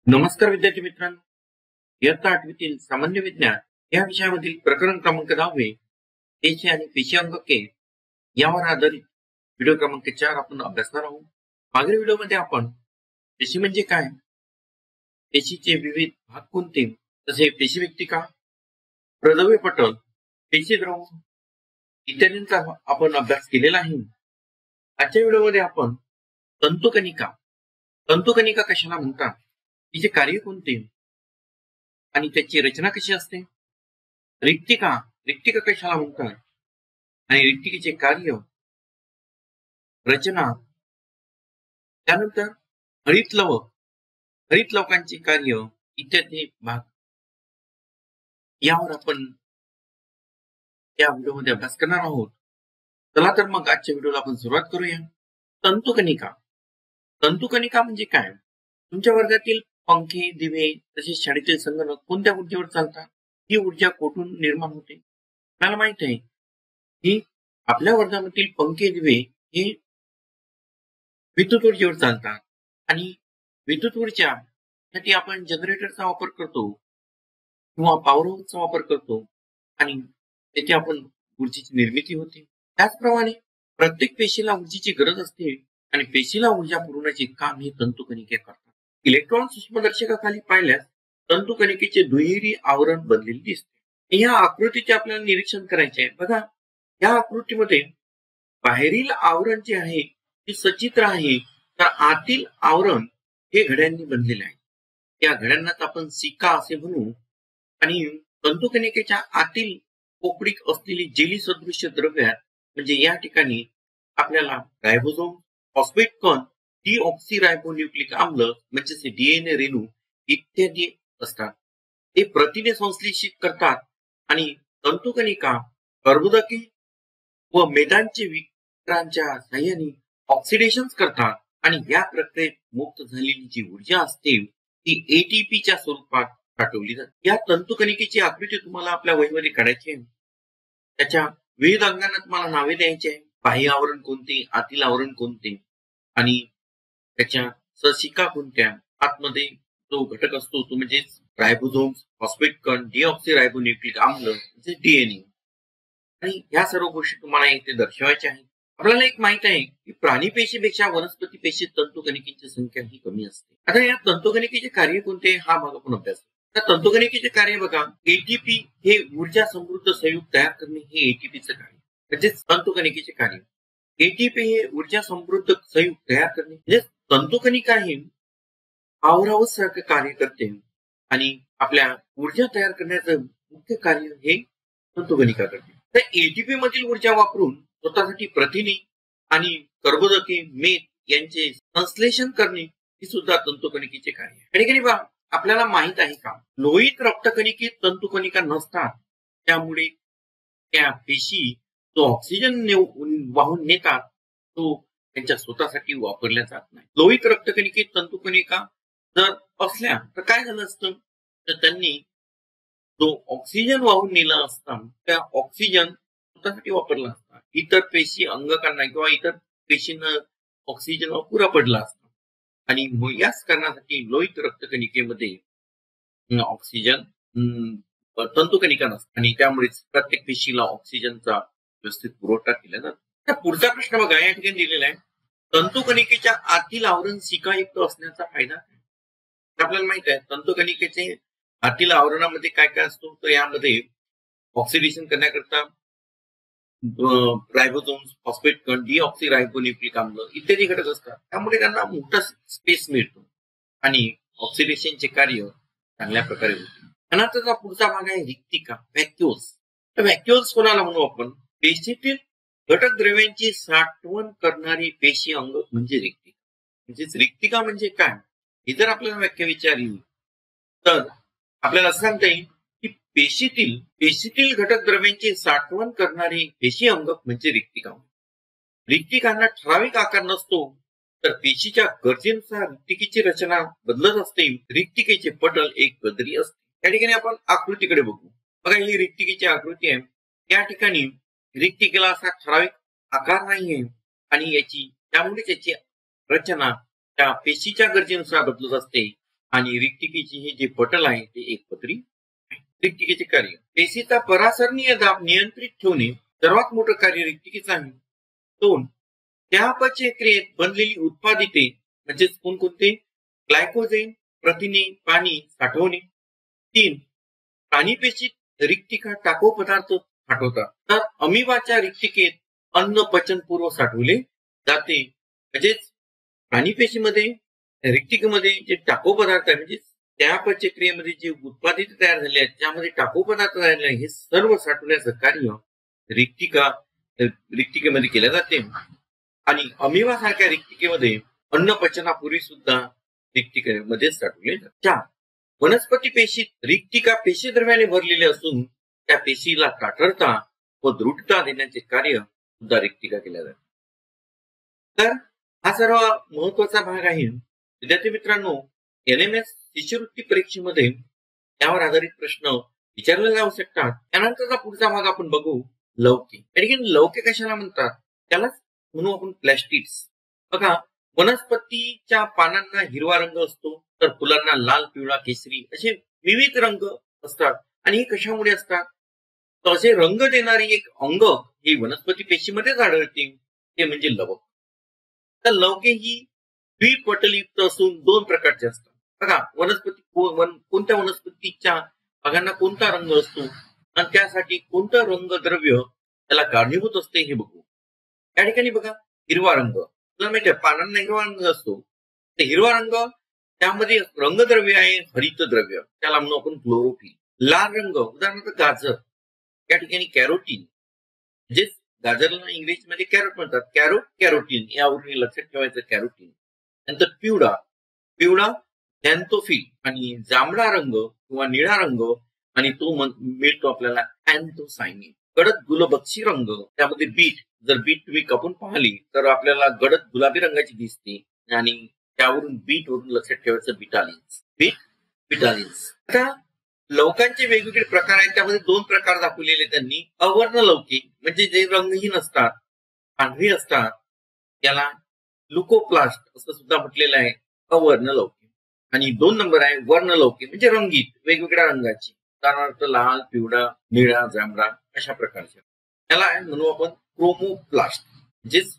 नमस्कार विद्यार्थी मित्रांनो. इयत्ता 8वीतील सामान्य विज्ञान या विषयामधील प्रकरण क्रमांक 10 पेशी आणि पेशी अंगके यावर आधारित व्हिडिओ क्रमांक 4 आपण अभ्यासणार आहोत. मागील व्हिडिओमध्ये आपण पेशी म्हणजे काय, पेशीचे विविध भाग कोणते, तसे पेशी व्यक्तिका, प्रद्रव्य पटल, पेशी द्रव इत्यादींचा आपण अभ्यास केलेला आहे. आजच्या व्हिडिओमध्ये आपण तंतुकणिका तंतुकणिका कशाला म्हणतात, तिचे कार्य कोणते आणि त्याची रचना कशी असते, रिक्तिका रिक्तिका कशाला म्हणतात आणि रिक्तिकेचे कार्य, रचना, त्यानंतर हरितलवकांचे कार्य इत्यादी भाग यावर आपण या व्हिडिओमध्ये अभ्यास करणार आहोत. चला तर मग आजच्या व्हिडिओला आपण सुरुवात करूया. तंतुकणिका तंतुकणिका म्हणजे काय? तुमच्या वर्गातील पंखे, दिवे तसेच शाळेतील संगणक कोणत्या ऊर्जेवर चालतात? ही ऊर्जा कुठून निर्माण होते? मला माहित आहे की आपल्या वर्गामधील पंखे, दिवे हे विद्युत ऊर्जेवर चालतात आणि विद्युत ऊर्जासाठी आपण जनरेटरचा वापर करतो किंवा पॉवर हाऊसचा वापर करतो आणि तेथे आपण ऊर्जेची निर्मिती होते. त्याचप्रमाणे प्रत्येक पेशीला ऊर्जेची गरज असते आणि पेशीला ऊर्जा पुरवण्याचे काम हे तंतुकणिके करतात. इलेक्ट्रॉन सूक्ष्मदर्शकाखाली पाहिल्यास तंतुकणिकेचे दुहेरी आवरण बनलेले दिसते. या आकृतीचे आपल्याला निरीक्षण करायचे आहे. बघा, या आकृतीमध्ये बाहेरील आवरण जे आहे ते सचित्र आहे, तर आतील आवरण हे घड्यांनी बनलेले आहे. या घड्यांनाच आपण सिका असे म्हणू आणि तंतुकणिकेच्या आतील पोकळीत असलेली जेली सदृश्य द्रव्यात म्हणजे या ठिकाणी आपल्याला रायबोसोम, फॉस्फेट कण, डीऑक्सीरायबोन्यूक्लिक आम्ल म्हणजे डीएनए रेणू इत्यादी असतात. ते प्रथिने संश्लेषित करतात आणि तंतुकणिका कर्बोदके व मेदांचे विक्रांच्या साह्याने ऑक्सिडेशन करतात आणि या प्रक्रियेत मुक्त झालेली जी ऊर्जा असते ती एटीपीच्या स्वरूपात साठवली जाते. या तंतुकणिकेची आकृती तुम्हाला आपल्या वहीमध्ये काढायची आहे. त्याच्या विविध अंगांना तुम्हाला नावे द्यायची आहे. बाह्य आवरण कोणते, आतील आवरण कोणते आणि त्याच्या सशिका कोणत्या, आतमध्ये जो घटक असतो तो म्हणजे रायबोसोम, फॉस्फेट कण, डीऑक्सीरायबोन्यूक्लिक आम्ल म्हणजे डीएनए आणि या सर्व गोष्टी तुम्हाला इथे दर्शवायच्या आहेत. आपल्याला एक माहित आहे की प्राणी पेशीपेक्षा वनस्पती पेशीत तंतुकणिकेची संख्या ही कमी असते. आता या तंतुकणिकेचे कार्य कोणते हा भाग आपण अभ्यास. तर तंतुकणिकेचे कार्य बघा, एटीपी हे ऊर्जा समृद्ध संयुग तयार करणे हे एटीपीचे कार्य म्हणजेच तंतुकणिकेचे कार्य. एटीपी हे ऊर्जा समृद्ध संयुग तयार करणे म्हणजे तंतुकणिका ही आवरावत सारखं कार्य करते आणि आपल्या ऊर्जा तयार करण्याचं मुख्य कार्य हे तंतुकणिका करते. तर एटीपी मधील ऊर्जा वापरून स्वतःसाठी प्रथिने आणि कर्बोदके, मेद यांचे संश्लेषण करणे ही सुद्धा तंतुकणिकेचे कार्य आहे. ठिकाणी बघा, आपल्याला माहित आहे का, लोहित रक्तकणिकेत तंतुकणिका नसतात, त्यामुळे त्या पेशी जो ऑक्सिजन वाहून नेतात तो त्यांच्या स्वतःसाठी वापरल्या जात नाही. लोहित रक्तकणिकेत तंतुकणिका जर असल्या तर काय झालं असतं, तर त्यांनी जो ऑक्सिजन वाहून नेला असता त्या ऑक्सिजन स्वतःसाठी वापरला असता. इतर पेशी अंगकांना किंवा इतर पेशींना ऑक्सिजन पुरा पडला असता आणि याच कारणासाठी लोहित रक्तकणिकेमध्ये ऑक्सिजन तंतुकणिका नसते आणि त्यामुळेच प्रत्येक पेशीला ऑक्सिजनचा व्यवस्थित पुरवठा केला जातो. पुढचा प्रश्न बघा, या ठिकाणी दिलेला आहे, तंतुकणिकेच्या आतील आवरण सिकायुक्त असण्याचा फायदा काय? आपल्याला माहित आहे तंतुकणिकेचे आतील आवरणामध्ये काय काय असतो, तर यामध्ये ऑक्सिडेशन करण्याकरता रायबोसोम्स, फॉस्फेट कण, डीऑक्सीरायबोन्यूक्लिक आम्ल इत्यादी घटक असतात. त्यामुळे त्यांना मोठा स्पेस मिळतो आणि ऑक्सिडेशनचे कार्य चांगल्या प्रकारे होते. त्यानंतरचा पुढचा भाग आहे रिक्तिका, व्हॅक्युल्स. तर व्हॅक्युल्स कोणाला म्हणू आपण? पेशीतील घटक द्रव्यांची साठवण करणारी पेशी अंग म्हणजे रिक्तिका. म्हणजेच रिक्तिका म्हणजे काय हे जर आपल्याला व्याख्या विचारली तर आपल्याला असं सांगता येईल की पेशीतील घटक द्रव्यांची साठवण करणारी पेशी अंग म्हणजे रिक्तिका. रिक्तिकांना ठराविक आकार नसतो, तर पेशीच्या गरजेनुसार रिक्तिकेची रचना बदलत असते. रिक्तिकेचे पटल एक पदरी असते. त्या ठिकाणी आपण आकृतीकडे बघू. बघा, ही रिक्तिकेची आकृती आहे. या ठिकाणी रिक्तिकेला असा ठराविक आकार नाहीये आणि त्यामुळे त्याची रचना त्या पेशीच्या गरजेनुसार बदलत असते आणि रिक्तिकेची हे जे पटल आहे ते एकपत्री आहे. रिक्तिकेचे कार्य. पेशीचा परासरणीय दाब नियंत्रित ठेवणे सर्वात मोठं कार्य रिक्तिकेचं आहे. 2. चयापचय क्रियेत बनलेली उत्पादिते म्हणजेच कोणकोणते? ग्लायकोजेन, प्रथिने, पाणी साठवणे. 3. प्राणीपेशीत रिक्तिका टाको पदार्थ साठवतात. तर अमिबाच्या रिक्तिकेत अन्न पचनपूर्व साठवले जाते. म्हणजेच प्राणीपेशीमध्ये रिक्तिकेमध्ये जे टाको पदार्थ आहे म्हणजे चयापचय क्रियेमध्ये जे उत्पादित तयार झाले आहेत त्यामध्ये टाको पदार्थ तयार झाले हे सर्व साठवण्याचं कार्य रिक्तिकेमध्ये केले जाते. आणि अमिबा सारख्या रिक्तिकेमध्ये अन्न पचनापूर्वी सुद्धा रिक्तिकेमध्ये साठवले जाते. 4. वनस्पती पेशीत रिक्तिका पेशीद्रव्याने भरलेले असून त्या पेशीला ताठरता व दृढता देण्याचे कार्य सुद्धा रिक्तिका केल्या जाते. तर हा सर्व महत्वाचा भाग आहे. विद्यार्थी मित्रांनो, एनएमएस शिष्यवृत्ती परीक्षेमध्ये यावर आधारित प्रश्न विचारले जाऊ शकतात. त्यानंतरचा पुढचा भाग आपण बघू लवके. या ठिकाणी लवके कशाला म्हणतात? त्यालाच म्हणू आपण प्लॅस्टिड्स. बघा, वनस्पतीच्या पानांना हिरवा रंग असतो तर फुलांना लाल, पिवळा, केशरी असे विविध रंग असतात. आणि हे कशामुळे असतात? तर असे रंग देणारी एक अंग ही वनस्पती पेशीमध्येच आढळते, ते म्हणजे लवक. तर लवके ही द्विपटलयुक्त असून 2 प्रकारचे असतात. बघा, वनस्पती कोणत्या वनस्पतीच्या भागांना कोणता रंग असतो आणि त्यासाठी कोणतं रंगद्रव्य त्याला कारणीभूत असते हे बघू. या ठिकाणी बघा, हिरवा रंग आपल्याला माहिती आहे पानांना हिरवा रंग असतो. तर हिरवा रंग त्यामध्ये रंगद्रव्य आहे हरितद्रव्य, त्याला म्हणू आपण क्लोरोफिल. लाल रंग उदाहरणार्थ गाजर, या ठिकाणी कॅरोटीन म्हणजे गाजरला इंग्रजीमध्ये कॅरोट म्हणतात. कॅरोटीन यावरून लक्षात ठेवायचं कॅरोटीन. नंतर पिवळा झॅन्थोफिल आणि जांभळा रंग किंवा निळा रंग आणि तो मिळतो आपल्याला अँथोसायनिन. गडद गुलबक्षी रंग त्यामध्ये बीट, जर बीट तुम्ही कापून पाहिली तर आपल्याला गडद गुलाबी रंगाची दिसते आणि त्यावरून बीट वरून लक्षात ठेवायचं बिटालिन्स. आता लवकांचे वेगवेगळे प्रकार आहेत. त्यामध्ये 2 प्रकार दाखवलेले त्यांनी. अवर्ण लवके म्हणजे जे रंगहीन असतात, पांढरी असतात, त्याला लुकोप्लास्ट असं सुद्धा म्हटलेलं आहे, अवर्ण लवके. आणि 2 नंबर आहे वर्ण लवके म्हणजे रंगीत, वेगवेगळ्या रंगाची, उदाहरणार्थ लाल, पिवळा, निळा, जांभळा अशा प्रकारचे. त्याला म्हणू आपण क्रोमोप्लास्ट. म्हणजेच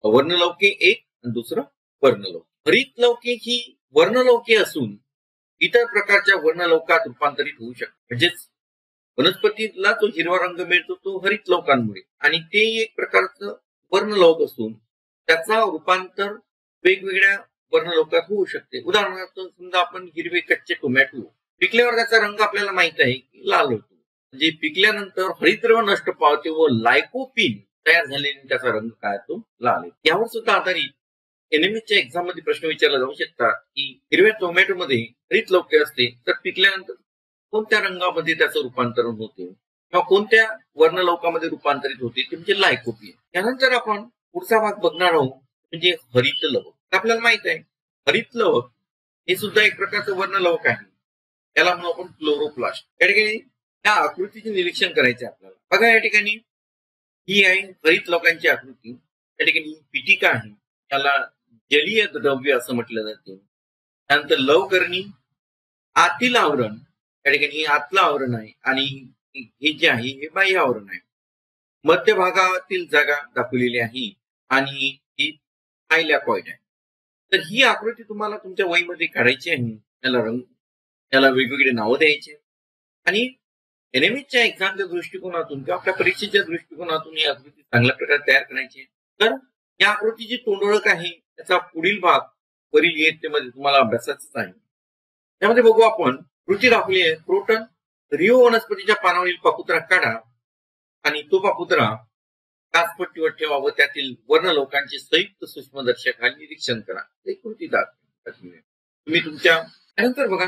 वर्णलौके एक आणि दुसरं वर्णलौके. हरित लौके ही वर्णलौके असून इतर प्रकारच्या वर्णलौकात रूपांतरित होऊ शकते. म्हणजेच वनस्पतीला जो हिरवा रंग मिळतो तो हरित लौकांमुळे, आणि ते एक प्रकारचं वर्णलौक असून त्याचा रूपांतर वेगवेगळ्या वर्णलौकात होऊ शकते. उदाहरणार्थ समजा आपण हिरवे कच्चे टोमॅटो पिकल्यावर त्याचा रंग आपल्याला माहित आहे की लाल होतो. म्हणजे पिकल्यानंतर हरितद्रव्य नष्ट पावते व लायकोपिन तयार झालेने त्याचा रंग काय तो लाल आहे. यावर सुद्धा आधारित एनएमएसच्या एक्झाम मध्ये प्रश्न विचारला जाऊ शकतात की हिरव्या टोमॅटो मध्ये हरित लौके असते तर पिकल्यानंतर कोणत्या रंगामध्ये त्याचं रूपांतरण होते किंवा कोणत्या वर्णलौकामध्ये रूपांतरित होते ते म्हणजे लायकोपिन. त्यानंतर आपण पुढचा भाग बघणार आहोत म्हणजे हरित लवक. आपल्याला माहित आहे हरित लवक हे सुद्धा एक प्रकारचं वर्णलवक आहे. त्याला म्हणू आपण क्लोरोप्लास्ट. या ठिकाणी त्या आकृतीचे निरीक्षण करायचे आपल्याला. बघा, या ठिकाणी ही आहे हरित लवकांची आकृती. या ठिकाणी पिटिका आहे, त्याला जलीय द्रव्य असं म्हटलं जाते. त्यानंतर लवकरणी आतील आवरण, या ठिकाणी आतलं आवरण आहे आणि हे जे आहे हे बाह्य आवरण आहे. मध्य भागातील जागा दाखवलेली आहे आणि ही थायलॅकॉइड आहे. तर ही आकृती तुम्हाला तुमच्या वहीमध्ये काढायची आहे. त्याला वेगवेगळे नावं द्यायचे आणि एनएमएसच्या एक्झामच्या दृष्टिकोनातून किंवा आपल्या परीक्षेच्या दृष्टिकोनातून ही आकृती चांगल्या प्रकारे तयार करायची. तर या आकृतीची तोंडओळख आहे, त्याचा पुढील भाग वरील इयत्तेमध्ये तुम्हाला अभ्यासाचाच आहे. त्यामध्ये बघू आपण कृती दाखवली आहे. क्रोटन रिओ वनस्पतीच्या पानावरील पापुत्रा काढा आणि तो पापुत्रा काचपट्टीवर ठेवा व त्यातील वर्णलौकांचे संयुक्त सूक्ष्मदर्शक निरीक्षण करा. एक कृती दाखवली तुम्ही तुमच्या. त्यानंतर बघा,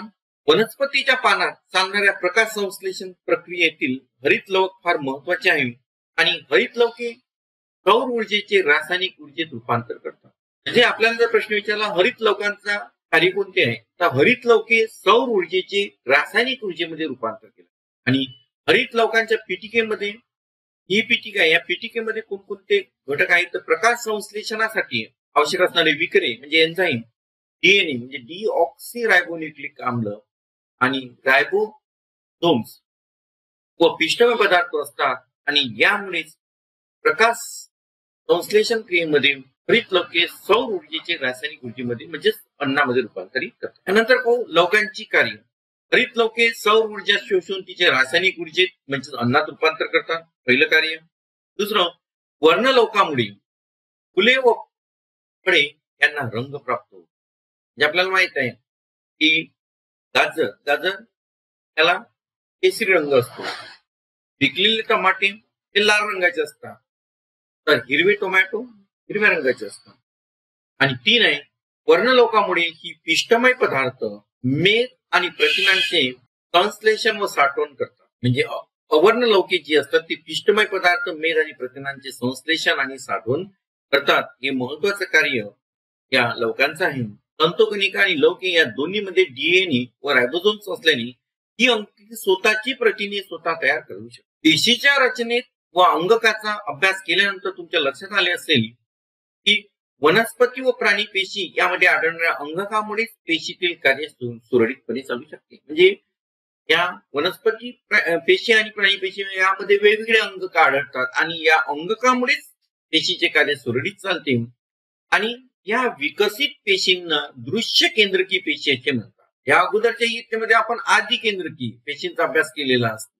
वनस्पतीच्या पानात चालणाऱ्या प्रकाश संश्लेषण प्रक्रियेतील हरित लवक फार महत्वाचे आहे आणि हरित लवके सौर ऊर्जेचे रासायनिक ऊर्जेत रूपांतर करतात. म्हणजे आपल्याला जर प्रश्न विचारला हरित लवकांचा कार्य कोणते आहे तर हरित लवके सौर ऊर्जेचे रासायनिक ऊर्जेमध्ये रूपांतर केलं. आणि हरित लवकांच्या पिटिकेमध्ये ही पिटिका, या पिटिकेमध्ये कोणकोणते घटक आहेत तर प्रकाश संश्लेषणासाठी आवश्यक असणारे विकरे म्हणजे एन्झाईम डीएनए म्हणजे डीऑक्सीरायबोन्यूक्लिक आम्ल आणि रायबोसोम्स व पिष्टमय पदार्थ असतात आणि यामुळेच प्रकाश संश्लेषण क्रियेमध्ये हरितलवके सौर ऊर्जेचे रासायनिक ऊर्जेमध्ये म्हणजेच अन्नामध्ये रूपांतरित करतात. त्यानंतर पाहू लवकांची कार्य. हरितलवके सौर ऊर्जा शोषून तिचे रासायनिक ऊर्जेत म्हणजेच अन्नात रूपांतर करतात, पहिलं कार्य. दुसरं, वर्णलवकामुळे फुले व फळे यांना रंग प्राप्त होतो. म्हणजे आपल्याला माहित आहे की गाजर त्याला केसरी रंग असतो, पिकलेले टमाटे हे लाल रंगाचे असतात, तर हिरवे टोमॅटो हिरव्या रंगाचे असतात. आणि 3 आहे, वर्णलवकामुळे ही पिष्टमय पदार्थ मेद आणि प्रथिनांचे संश्लेषण व साठवण करतात. म्हणजे अवर्णलवके जी असतात ती पिष्टमय पदार्थ मेद आणि प्रथिनांचे संश्लेषण आणि साठवण करतात. हे महत्वाचं कार्य या लवकांचं आहे. तंतुकणिका आणि लवके या दोन्ही मध्ये डीएनए व रायबोसोम्स असल्याने ही अंग स्वतःची प्रथिने स्वतः तयार करू शकते. पेशीच्या रचनेत व अंगकाचा अभ्यास केल्यानंतर तुमच्या लक्षात आले असेल की वनस्पती व प्राणी पेशी यामध्ये आढळणाऱ्या अंगकामुळेच पेशीतील कार्य सुरळीतपणे चालू शकते. म्हणजे या वनस्पती पेशी आणि प्राणी पेशी यामध्ये वेगवेगळे अंगक आढळतात आणि या अंगकामुळेच पेशीचे कार्य सुरळीत चालते. आणि या विकसित पेशींना दृश्य केंद्रकी पेशी असे म्हणतात. या अगोदरच्या इयत्तेमध्ये आपण आधी केंद्रकी पेशींचा अभ्यास केलेला असतो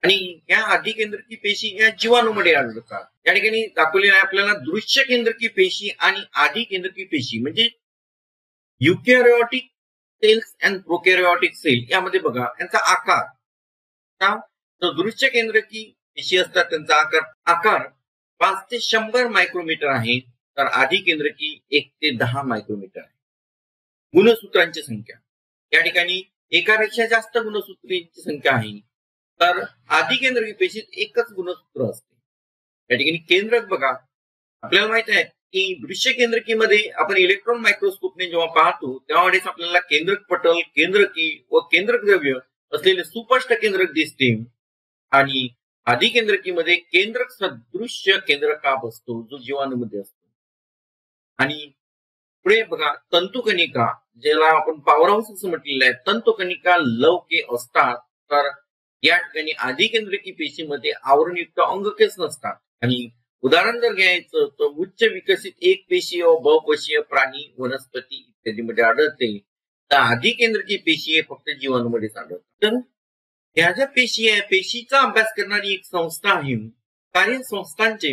आणि या आधी केंद्रकी पेशी या जीवाणूमध्ये आढळतात. या ठिकाणी दाखवलेला आहे आपल्याला दृश्य केंद्रकी पेशी आणि आधी केंद्रकी पेशी म्हणजे युकॅरियोटिक सेल्स अँड प्रोकॅरियोटिक सेल यामध्ये बघा यांचा आकार. तर दृश्य केंद्रकी पेशी असतात त्यांचा आकार 5 ते 100 मायक्रोमीटर आहे, तर आधी केंद्रकी 1 ते 10 मायक्रोमीटर आहे. गुणसूत्रांची संख्या या ठिकाणी एकापेक्षा जास्त गुणसूत्रांची संख्या आहे, तर आधी केंद्रकी पेशीत एकच गुणसूत्र असते. या ठिकाणी केंद्रक बघा आपल्याला माहित आहे की दृश्य केंद्रकीमध्ये आपण इलेक्ट्रॉन मायक्रोस्कोपने जेव्हा पाहतो त्यावेळेस आपल्याला केंद्रक पटल, केंद्रकी व केंद्रक द्रव्य असलेले सुस्पष्ट केंद्रक दिसते. आणि आधी केंद्रकीमध्ये केंद्रक सदृश्य केंद्रकाप असतो जो जीवाणूमध्ये असतो. आणि पुढे बघा तंतुकणिका ज्याला आपण पॉवर हाऊस असं म्हटलेलं आहे, तंतुकणिका लवके असतात, तर या ठिकाणी आधी केंद्रकी पेशीमध्ये आवरणयुक्त अंगकेच नसतात. आणि उदाहरण जर घ्यायचं तर उच्च विकसित एक पेशीय व बहुपेशीय प्राणी, वनस्पती इत्यादी मध्ये आढळते, तर आधी केंद्रकी पेशी हे फक्त जीवाणूमध्येच आढळतात. तर ह्या ज्या पेशी आहे पेशीचा अभ्यास करणारी एक संस्था आहे. कार्य संस्थांचे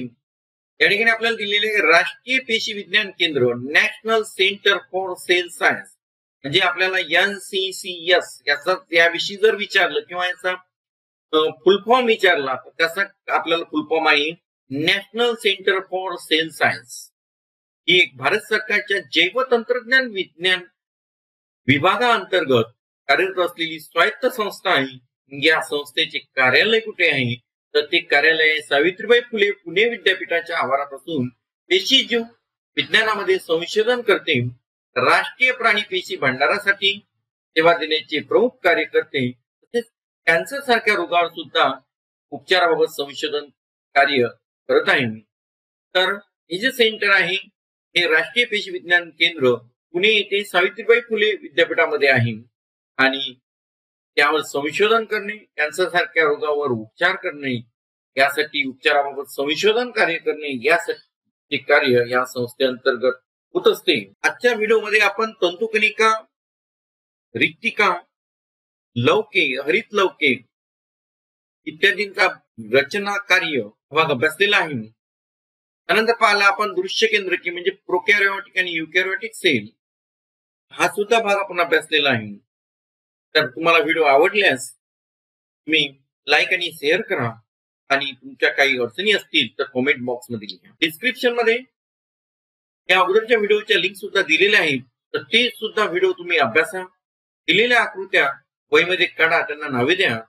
या ठिकाणी आपल्याला दिलेले राष्ट्रीय पेशी विज्ञान केंद्र, national centre for sale science, म्हणजे आपल्याला NCCS याविषयी जर विचारलं किंवा याचा फुल फॉर्म विचारला तर त्याचा आपल्याला फुल फॉर्म आहे National centre for sale Science. ही एक भारत सरकारच्या जैव तंत्रज्ञान विज्ञान विभागाअंतर्गत कार्यरत असलेली स्वायत्त संस्था आहे. या संस्थेचे कार्यालय कुठे आहे तर ते कार्यालय सावित्रीबाई फुले पुणे विद्यापीठाच्या आवारात असून पेशी जीव विज्ञानामध्ये संशोधन करते, राष्ट्रीय प्राणी पेशी भंडारासाठी सेवा देण्याचे प्रमुख कार्य करते, तसेच कॅन्सर सारख्या रोगावर सुद्धा उपचाराबाबत संशोधन कार्य करत आहे. तर हे जे सेंटर आहे हे राष्ट्रीय पेशी विज्ञान केंद्र पुणे येथे सावित्रीबाई फुले विद्यापीठामध्ये आहे आणि त्यावर संशोधन करणे, कॅन्सर सारख्या रोगावर उपचार करणे, यासाठी उपचाराबाबत संशोधन कार्य करणे यासाठी कार्य या संस्थेअंतर्गत होत असते. आजच्या व्हिडिओमध्ये आपण तंतुकणिका, रिक्तिका, लवके, हरित लवके इत्यादींचा रचना कार्य भाग अभ्यासलेला आहे. त्यानंतर पाहिला आपण दृश्य केंद्रकी म्हणजे प्रोकॅरियोटिक आणि युकॅरियोटिक सेल हा सुद्धा भाग आपण अभ्यासलेला आहे. तर तुम्हाला व्हिडिओ आवडल्यास तुम्ही लाईक आणि शेअर करा आणि तुमच्या काही अडचणी असतील तर कमेंट बॉक्स मध्ये लिहा. डिस्क्रिप्शन मध्ये या अगोदरच्या व्हिडिओच्या लिंक सुद्धा दिलेल्या आहेत, तर ते सुद्धा व्हिडिओ तुम्ही अभ्यासा. दिलेल्या आकृत्या वहीमध्ये काढा, त्यांना नावे द्या